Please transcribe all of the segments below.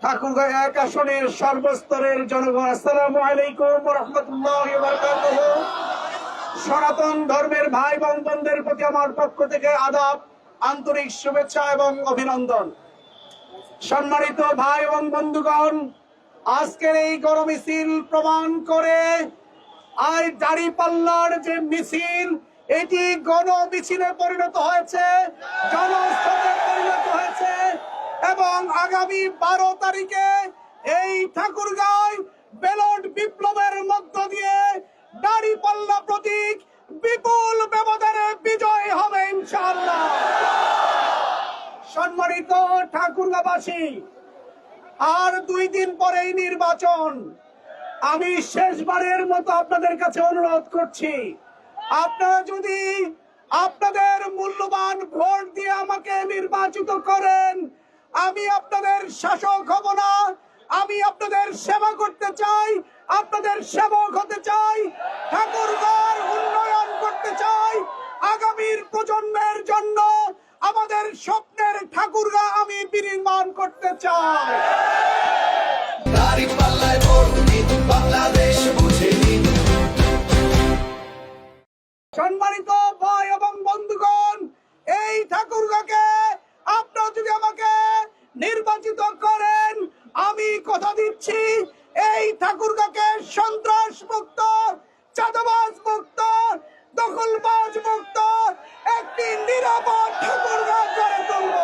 ঠাকুরগাঁও ১ আসনের সর্বস্তরের জনগণ, আসসালামু আলাইকুম ওয়া রাহমাতুল্লাহি ওয়া বারাকাতুহু। সনাতন ধর্মের ভাই এবং বোনদের প্রতি আমার পক্ষ থেকে আদাব, আন্তরিক শুভেচ্ছা এবং অভিনন্দন। সম্মানিত ভাই এবং বন্ধুগণ, আজকের এই গণমিছিল প্রমাণ করে আজ দাঁড়িপাল্লার যে মিছিল, এটি গণমিছিলে পরিণত হয়েছে, জনস্রোতে পরিণত হয়েছে এবং আগামী 12 তারিখে এই ঠাকুরগাঁও ব্যালট বিপ্লবের মধ্য দিয়ে দাঁড়িপাল্লা প্রতীক বিপুল ব্যবধানে বিজয় হবে ইনশাআল্লাহ। সম্মানিত ঠাকুরগাঁওবাসী, আর 2 দিন পরেই নির্বাচন। আমি শেষবারের মতো আপনাদের কাছে অনুরোধ করছি, আপনারা যদি আপনাদের মূল্যবান ভোট দিয়ে আমাকে নির্বাচিত করেন, আমি আপনাদের শাসক হব না, আমি আপনাদের সেবা করতে চাই, আপনাদের সেবক হতে চাই, ঠাকুরগাঁওর উন্নয়ন করতে চাই। আগামীর প্রজন্মের জন্য আমাদের স্বপ্নের ঠাকুরগাঁও আমি বিনির্মাণ করতে চাই। দাঁড়িপাল্লায় ভোট দিন, বাংলাদেশ বুঝে নিন। সম্মানিত ভাই এবং বন্ধুগণ, এই ঠাকুরগাঁওকে আপনারা যদি আমাকে নির্বাচিত করেন, আমি কথা দিচ্ছি এই ঠাকুরগাঁওকে সন্ত্রাস মুক্ত, চাঁদাবাজ মুক্ত, দখলবাজ মুক্ত একটি নিরাপদ ঠাকুরগাঁও করে তুলব।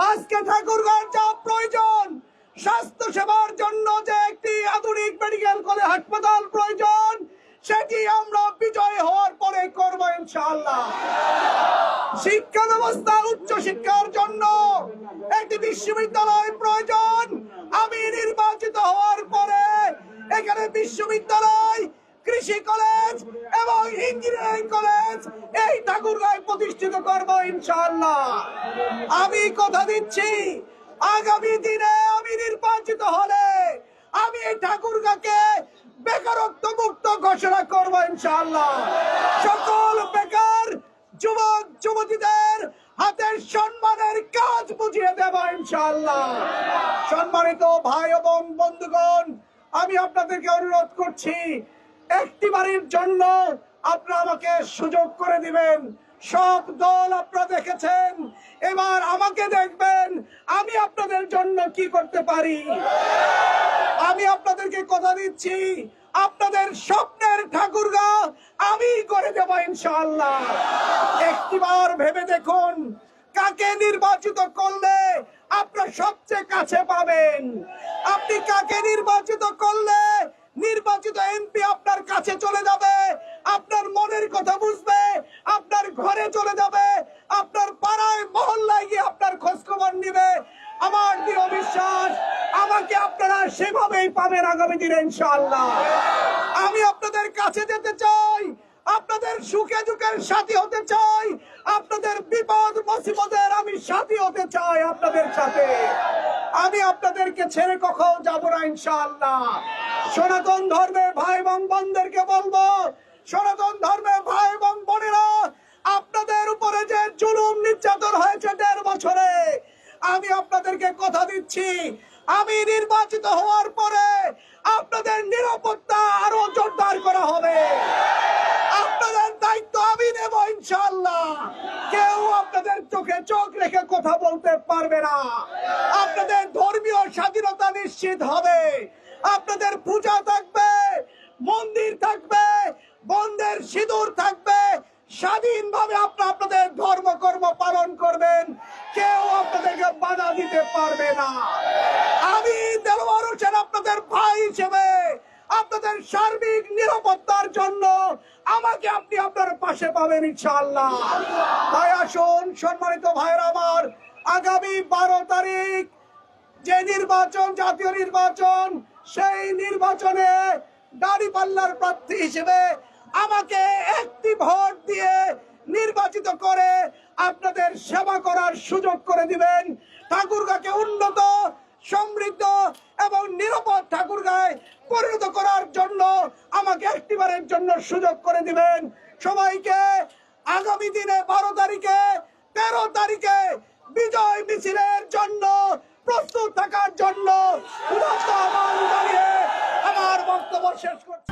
আজকে ঠাকুরগাঁওর যা প্রয়োজন, স্বাস্থ্য সেবার জন্য যে একটি আধুনিক মেডিকেল কলেজ হাসপাতাল প্রয়োজন, সেটি আমরা বিজয় হওয়ার পরে করব ইনশাআল্লাহ। শিক্ষা ব্যবস্থা, উচ্চ শিক্ষার জন্য একটি বিশ্ববিদ্যালয় প্রয়োজন। আমি নির্বাচিত হওয়ার পরে এখানে বিশ্ববিদ্যালয়, কৃষি কলেজ এবং ইঞ্জিনিয়ারিং কলেজ এই ঠাকুরগাঁওয় প্রতিষ্ঠিত করব ইনশাআল্লাহ। আমি কথা দিচ্ছি, আগামী দিনে আমি নির্বাচিত হলে আমি এই ঠাকুরগাঁওকে বেকারত্ব মুক্ত ঘোষণা করব ইনশাআল্লাহ। সকল বেকার যুবক যুবতীদের হাতের সম্মানের কাজ বুঝিয়ে দেব ইনশাআল্লাহ। সম্মানিত ভাই এবং বন্ধুগণ, আমি আপনাদেরকে অনুরোধ করছি, একটিবারের জন্য আপনারা আমাকে সুযোগ করে দিবেন। সব দল আপনারা দেখেছেন, এবার আমাকে দেখবেন আমি আপনাদের জন্য কি করতে পারি। আমি আপনাদেরকে কথা দিচ্ছি, আপনাদের স্বপ্নের ঠাকুরগাঁও আমি করে দেব ইনশাআল্লাহ। একটিবার ভেবে দেখুন, কাকে নির্বাচিত করলে আপনারা সবচেয়ে কাছে পাবেন। আপনি কাকে নির্বাচিত করলে নির্বাচিত এমপি আপনার কাছে চলে যাবে, আপনার মনের কথা বুঝবে, আপনার ঘরে চলে যাবে, আপনার পাড়ায় মহল্লায় গিয়ে আপনার খোঁজ খবর নিবে। আমার দৃঢ় বিশ্বাস, আমাকে আপনারা সেভাবেই পাবেন আগামী দিনে ইনশাআল্লাহ। আমি আপনাদের কাছে যেতে চাই, আপনাদের সুখে দুঃখের সাথী হতে চাই, আপনাদের বিপদ মুসিবতের আমি সাথী হতে চাই আপনাদের সাথে। আমি আপনাদেরকে ছেড়ে কখনো যাব না ইনশাআল্লাহ। সনাতন ধর্মের ভাই এবং বোনদেরকে বলবো, সনাতন ধর্মের ভাই এবং বোনেরা, আপনাদের উপরে যে জুলুম নির্যাতন হয়েছে 1.5 বছরে, আমি আপনাদেরকে কথা দিচ্ছি, আমি নির্বাচিত হওয়ার পরে আপনাদের নিরাপত্তা আরো জোরদার করা হবে। আপনাদের দায়িত্ব আমি নেব ইনশাআল্লাহ। কেউ আপনাদের চোখে চোখ রেখে কথা বলতে পারবে না। আপনাদের ধর্মীয় স্বাধীনতা নিশ্চিত হবে। আপনাদের পূজা থাকবে, মন্দির থাকবে, বন্ধের সিঁদুর থাকবে, স্বাধীনভাবে আপনারা আপনাদের ধর্মকর্ম পালন করবেন, কেউ আপনাদেরকে বাধা দিতে পারবে না। আমি দেলোয়ার হোসেন আপনাদের ভাই হিসেবে আপনাদের সার্বিক নিরাপত্তার জন্য আমাকে আপনি আপনার পাশে পাবেন ইনশাআল্লাহ। তাই আসুন সম্মানিত ভাইরা আমার, আগামী 12 তারিখ যে নির্বাচন, জাতীয় নির্বাচন, সেই নির্বাচনে দাঁড়িপাল্লার প্রার্থী হিসেবে আমাকে একটি ভোট দিয়ে নির্বাচিত করে আপনাদের সেবা করার সুযোগ করে দিবেন। ঠাকুরগাঁওকে উন্নত, সমৃদ্ধ এবং নিরাপদ ঠাকুরগাঁওয়ে পরিণত করার জন্য আমাকে একটিবারের জন্য সুযোগ করে দিবেন। সবাইকে আগামী দিনে 12 তারিখে, 13 তারিখে বিজয় মিছিলের জন্য প্রস্তুত থাকার উদাত্ত আহ্বান জানিয়ে আমার বক্তব্য শেষ করছি।